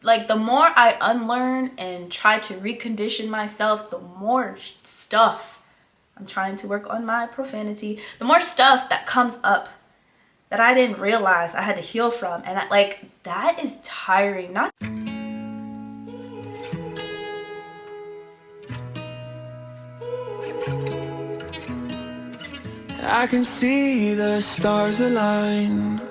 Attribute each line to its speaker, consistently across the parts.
Speaker 1: Like, the more I unlearn and try to recondition myself, the more stuff, I'm trying to work on my profanity, the more stuff that comes up that I didn't realize I had to heal from. And that is tiring. Not
Speaker 2: I can see the stars align.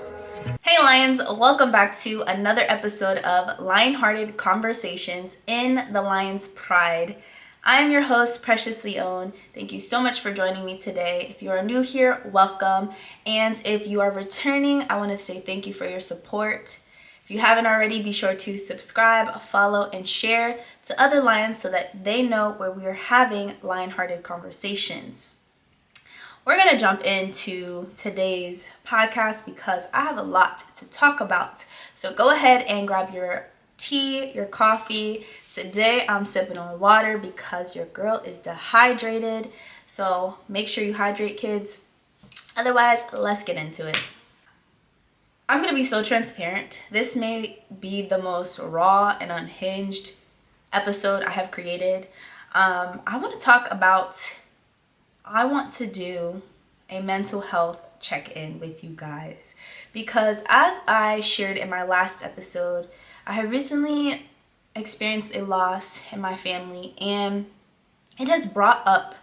Speaker 1: Hey Lions, welcome back to another episode of Lionhearted Conversations in the Lion's Pride. I am your host, Precious Leone. Thank you so much for joining me today. If you are new here, welcome. And if you are returning, I want to say thank you for your support. If you haven't already, be sure to subscribe, follow, and share to other Lions so that they know where we are having Lionhearted Conversations. We're going to jump into today's podcast because I have a lot to talk about. So go ahead and grab your tea, your coffee. Today I'm sipping on water because your girl is dehydrated. So make sure you hydrate, kids. Otherwise, let's get into it. I'm going to be so transparent. This may be the most raw and unhinged episode I have created. I want to do a mental health check-in with you guys because, as I shared in my last episode, I have recently experienced a loss in my family, and it has brought up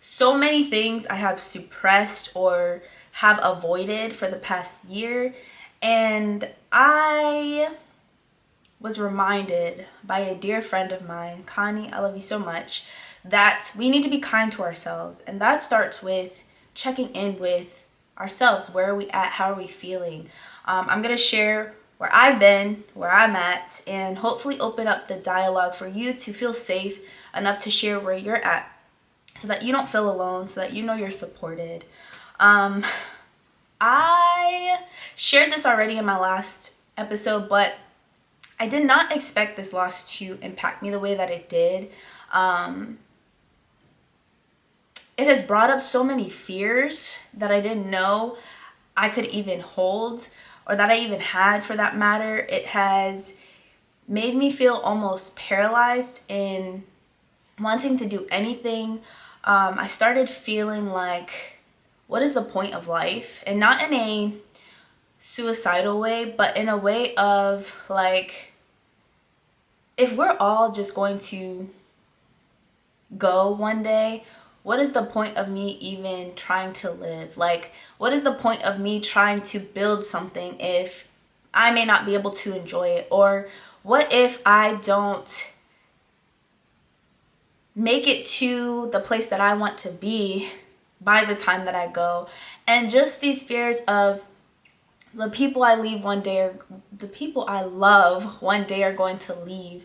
Speaker 1: so many things I have suppressed or have avoided for the past year. And I was reminded by a dear friend of mine, Connie, I love you so much, that we need to be kind to ourselves. And that starts with checking in with ourselves. Where are we at? How are we feeling? I'm going to share where I've been, where I'm at, and hopefully open up the dialogue for you to feel safe enough to share where you're at so that you don't feel alone, so that you know you're supported. I shared this already in my last episode, but I did not expect this loss to impact me the way that it did. It has brought up so many fears that I didn't know I could even hold, or that I even had for that matter. It has made me feel almost paralyzed in wanting to do anything. I started feeling like, what is the point of life? And not in a suicidal way, but in a way of like, if we're all just going to go one day, what is the point of me even trying to live? Like, what is the point of me trying to build something if I may not be able to enjoy it? Or what if I don't make it to the place that I want to be by the time that I go? And just these fears of the people I leave one day, or the people I love one day are going to leave.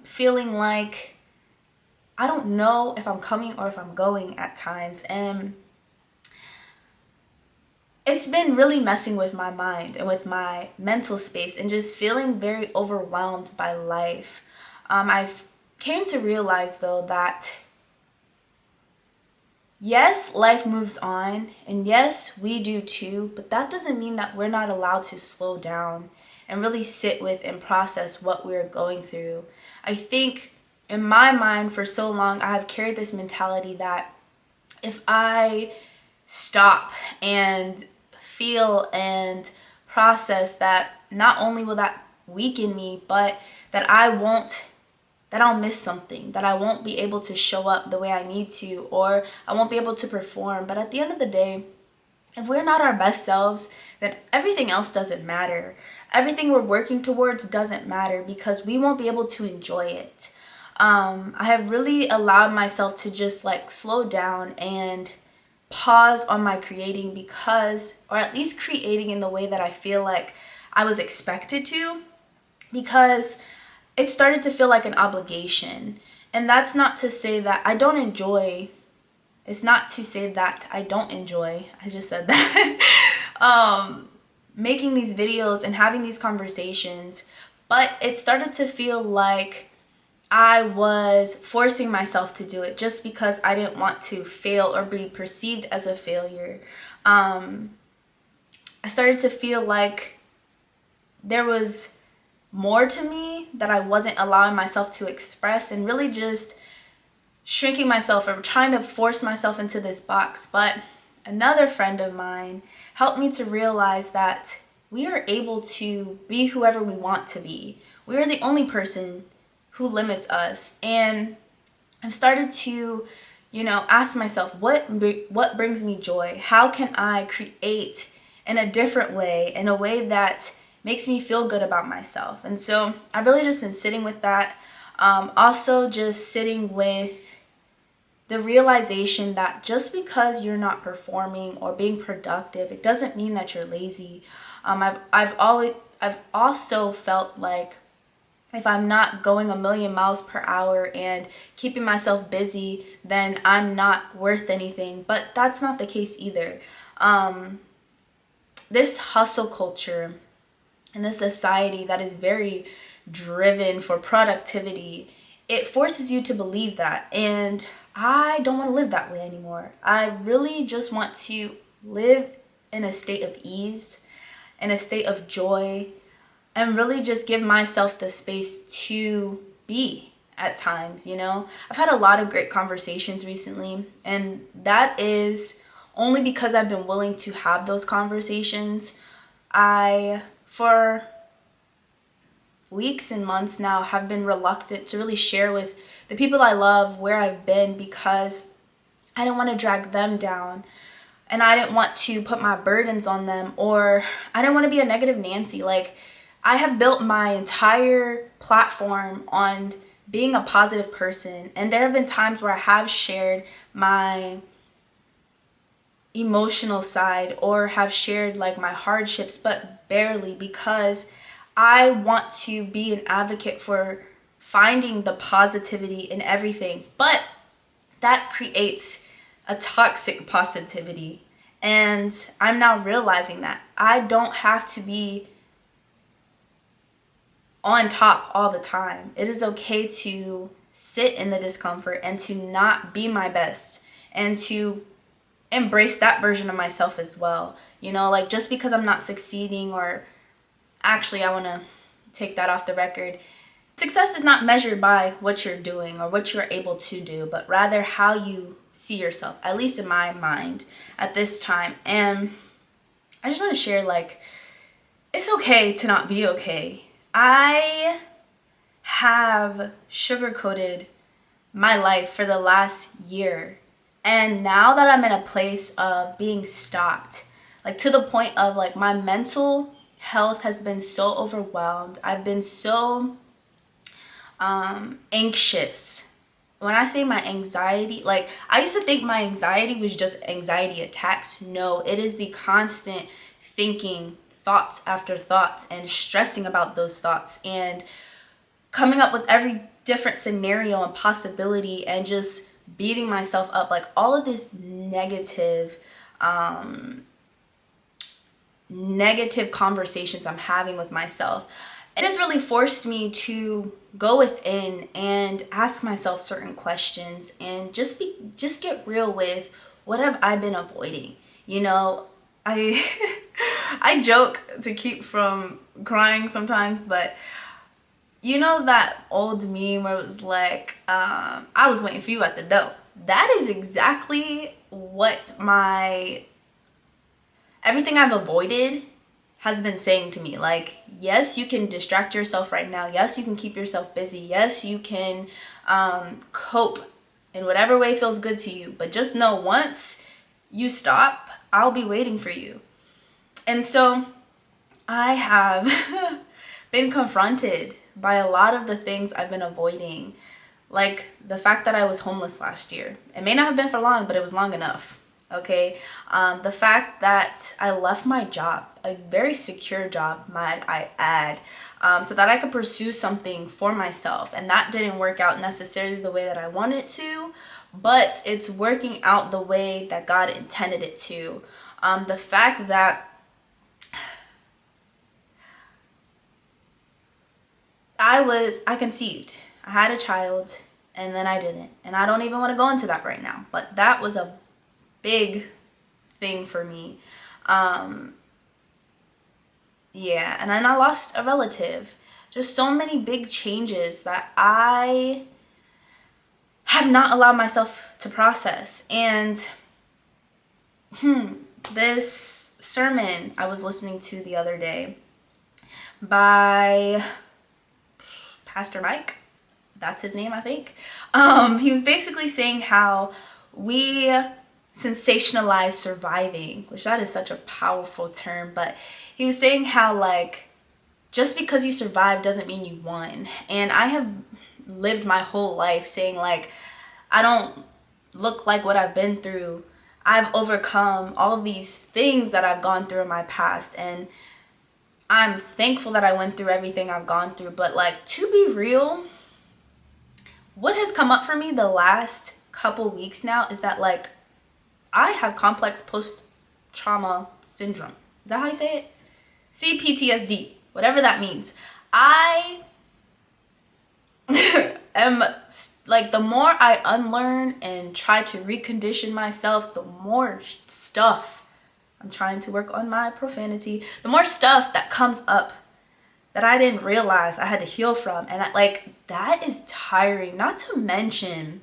Speaker 1: Feeling like I don't know if I'm coming or if I'm going at times. And it's been really messing with my mind and with my mental space, and just feeling very overwhelmed by life. I've came to realize though that yes, life moves on, and yes, we do too, but that doesn't mean that we're not allowed to slow down and really sit with and process what we're going through. I think in my mind, for so long, I have carried this mentality that if I stop and feel and process, that not only will that weaken me, but that I'll miss something, that I won't be able to show up the way I need to, or I won't be able to perform. But at the end of the day, if we're not our best selves, then everything else doesn't matter. Everything we're working towards doesn't matter, because we won't be able to enjoy it. I have really allowed myself to just like slow down and pause on my creating, because, or at least creating in the way that I feel like I was expected to, because it started to feel like an obligation. And that's not to say that I don't enjoy, it's not to say that I don't enjoy, I just said that, making these videos and having these conversations, but it started to feel like I was forcing myself to do it just because I didn't want to fail or be perceived as a failure. I started to feel like there was more to me that I wasn't allowing myself to express, and really just shrinking myself or trying to force myself into this box. But another friend of mine helped me to realize that we are able to be whoever we want to be. We are the only person who limits us. And I've started to, ask myself, what brings me joy? How can I create in a different way, in a way that makes me feel good about myself? And so I've really just been sitting with that. Also just sitting with the realization that just because you're not performing or being productive, it doesn't mean that you're lazy. I've also felt like if I'm not going a million miles per hour and keeping myself busy, then I'm not worth anything. But that's not the case either. This hustle culture and this society that is very driven for productivity, it forces you to believe that. And I don't want to live that way anymore. I really just want to live in a state of ease, in a state of joy, and really just give myself the space to be at times, I've had a lot of great conversations recently, and that is only because I've been willing to have those conversations. For weeks and months now, have been reluctant to really share with the people I love where I've been, because I didn't want to drag them down, and I didn't want to put my burdens on them, or I didn't want to be a negative Nancy. Like, I have built my entire platform on being a positive person, and there have been times where I have shared my emotional side or have shared like my hardships, but barely, because I want to be an advocate for finding the positivity in everything. But that creates a toxic positivity, and I'm now realizing that I don't have to be on top all the time. It is okay to sit in the discomfort and to not be my best, and to embrace that version of myself as well. Like, just because I'm not succeeding, or actually, I want to take that off the record. Success is not measured by what you're doing or what you're able to do, but rather how you see yourself, at least in my mind at this time. And I just want to share, like, it's okay to not be okay. I have sugarcoated my life for the last year. And now that I'm in a place of being stopped, like to the point of like my mental health has been so overwhelmed. I've been so anxious. When I say my anxiety, like I used to think my anxiety was just anxiety attacks. No, it is the constant thinking, thoughts after thoughts, and stressing about those thoughts, and coming up with every different scenario and possibility, and just beating myself up. Like all of this negative conversations I'm having with myself. It has really forced me to go within and ask myself certain questions, and just get real with what have I been avoiding. I I joke to keep from crying sometimes, but that old meme where it was like, I was waiting for you at the door. That is exactly what everything I've avoided has been saying to me. Like, yes, you can distract yourself right now. Yes, you can keep yourself busy. Yes, you can cope in whatever way feels good to you. But just know, once you stop, I'll be waiting for you. And so I have been confronted by a lot of the things I've been avoiding. Like the fact that I was homeless last year. It may not have been for long, but it was long enough. Okay. The fact that I left my job, a very secure job, might I add, so that I could pursue something for myself. And that didn't work out necessarily the way that I wanted to, but it's working out the way that God intended it to. The fact that I conceived. I had a child, and then I didn't. And I don't even want to go into that right now, but that was a big thing for me. Yeah, and then I lost a relative. Just so many big changes that I have not allowed myself to process. And this sermon I was listening to the other day by Pastor Mike, that's his name, I think. He was basically saying how we sensationalize surviving, which that is such a powerful term, but he was saying how like just because you survived doesn't mean you won. And I have lived my whole life saying like I don't look like what I've been through. I've overcome all of these things that I've gone through in my past, and I'm thankful that I went through everything I've gone through. But like, to be real, what has come up for me the last couple weeks now is that like I have complex post-trauma syndrome. Is that how you say it? CPTSD, whatever that means. I am like, the more I unlearn and try to recondition myself, the more stuff, I'm trying to work on my profanity, the more stuff that comes up that I didn't realize I had to heal from. And that is tiring. Not to mention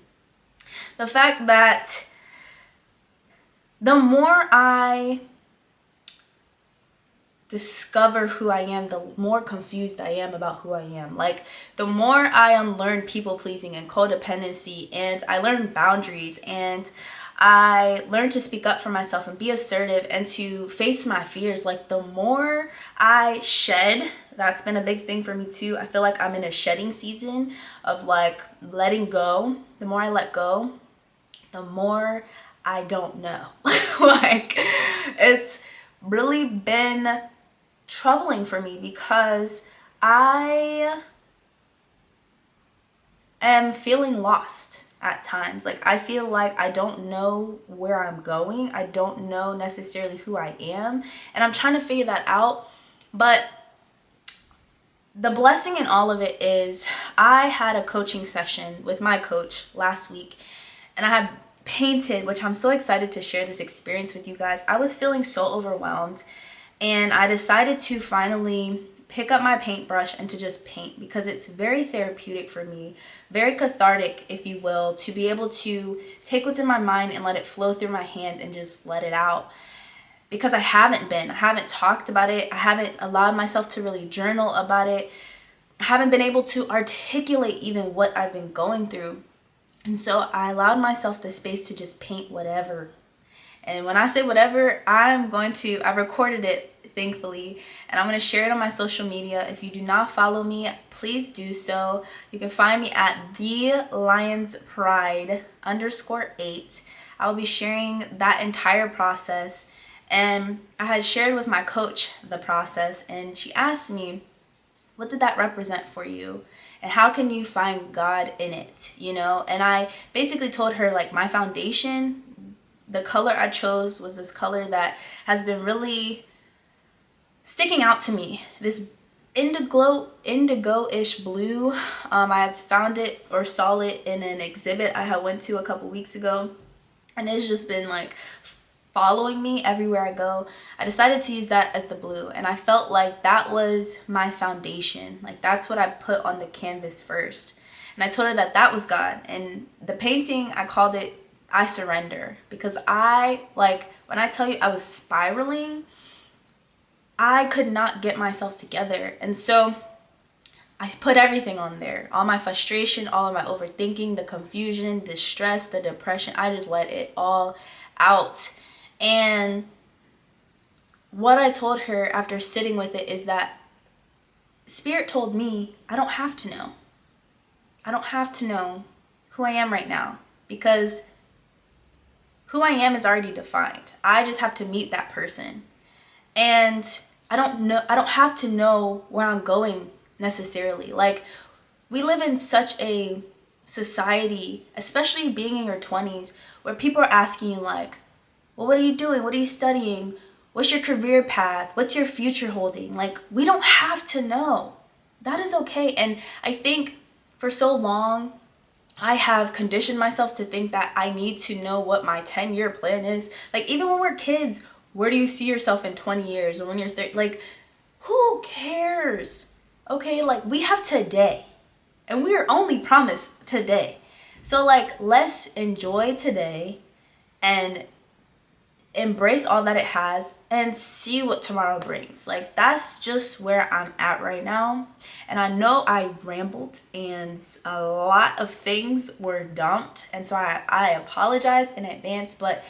Speaker 1: the fact that the more I discover who I am, the more confused I am about who I am. Like, the more I unlearn people pleasing and codependency, and I learn boundaries, and I learn to speak up for myself and be assertive and to face my fears, like the more I shed. That's been a big thing for me too. I feel like I'm in a shedding season of like letting go. The more I let go, the more I don't know. Like, it's really been troubling for me because I am feeling lost at times. Like, I feel like I don't know where I'm going. I don't know necessarily who I am, and I'm trying to figure that out. But the blessing in all of it is I had a coaching session with my coach last week, and I had painted, which I'm so excited to share this experience with you guys. I was feeling so overwhelmed, and I decided to finally pick up my paintbrush and to just paint, because it's very therapeutic for me, very cathartic, if you will, to be able to take what's in my mind and let it flow through my hand and just let it out. Because I haven't talked about it. I haven't allowed myself to really journal about it. I haven't been able to articulate even what I've been going through. And so I allowed myself the space to just paint whatever. And when I say whatever, I recorded it, thankfully, and I'm going to share it on my social media. If you do not follow me, please do so. You can find me at @TheLionsPride_8. I'll be sharing that entire process. And I had shared with my coach the process, and she asked me, what did that represent for you? And how can you find God in it, you know? And I basically told her, like, my foundation, the color I chose was this color that has been really sticking out to me. This indigo-ish blue. I had found it or saw it in an exhibit I had went to a couple weeks ago. And it's just been like following me everywhere I go. I decided to use that as the blue, and I felt like that was my foundation. Like, that's what I put on the canvas first. And I told her that that was God. And the painting, I called it I Surrender, because when I tell you I was spiraling, I could not get myself together. And so I put everything on there. All my frustration, all of my overthinking, the confusion, the stress, the depression. I just let it all out. And what I told her after sitting with it is that Spirit told me I don't have to know. I don't have to know who I am right now, because who I am is already defined. I just have to meet that person. And I don't have to know where I'm going necessarily. Like, we live in such a society, especially being in your 20s, where people are asking you like, well, what are you doing? What are you studying? What's your career path? What's your future holding? Like, we don't have to know. That is okay. And I think for so long, I have conditioned myself to think that I need to know what my 10-year plan is. Like, even when we're kids, where do you see yourself in 20 years? Or when you're 30? Like, who cares? Okay, like we have today and we are only promised today. So like let's enjoy today and embrace all that it has and see what tomorrow brings. Like that's just where I'm at right now. And I know I rambled and a lot of things were dumped, and so I apologize in advance, but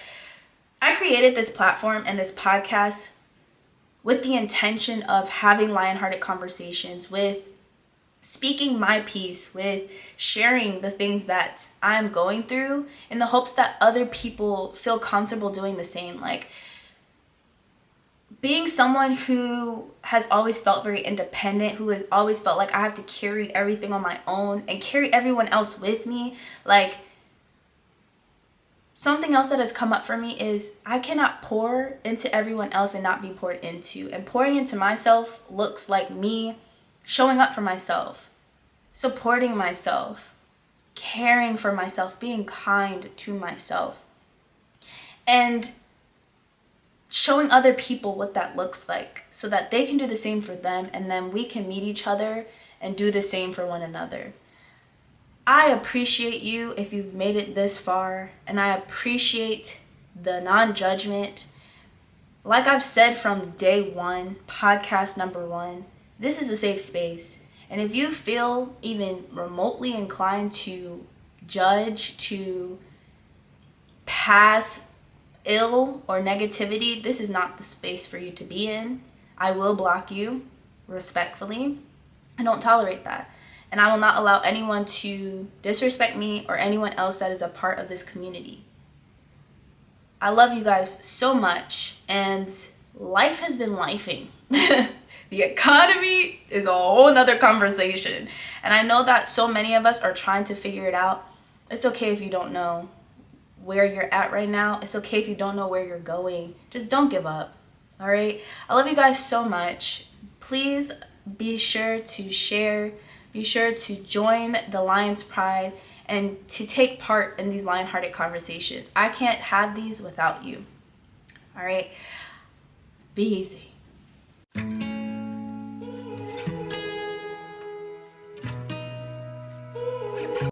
Speaker 1: I created this platform and this podcast with the intention of having Lionhearted Conversations, with speaking my piece, with sharing the things that I'm going through in the hopes that other people feel comfortable doing the same. Like being someone who has always felt very independent, who has always felt like I have to carry everything on my own and carry everyone else with me. Like something else that has come up for me is I cannot pour into everyone else and not be poured into. And pouring into myself looks like me showing up for myself, supporting myself, caring for myself, being kind to myself, and showing other people what that looks like so that they can do the same for them, and then we can meet each other and do the same for one another. I appreciate you if you've made it this far, and I appreciate the non-judgment. Like I've said from day one, podcast number 1, this is a safe space. And if you feel even remotely inclined to judge, to pass ill or negativity, this is not the space for you to be in. I will block you respectfully. I don't tolerate that. And I will not allow anyone to disrespect me or anyone else that is a part of this community. I love you guys so much, and life has been lifing. The economy is a whole nother conversation. And I know that so many of us are trying to figure it out. It's okay if you don't know where you're at right now. It's okay if you don't know where you're going. Just don't give up. All right? I love you guys so much. Please be sure to share. Be sure to join the Lion's Pride and to take part in these Lionhearted Conversations. I can't have these without you. All right? Be easy.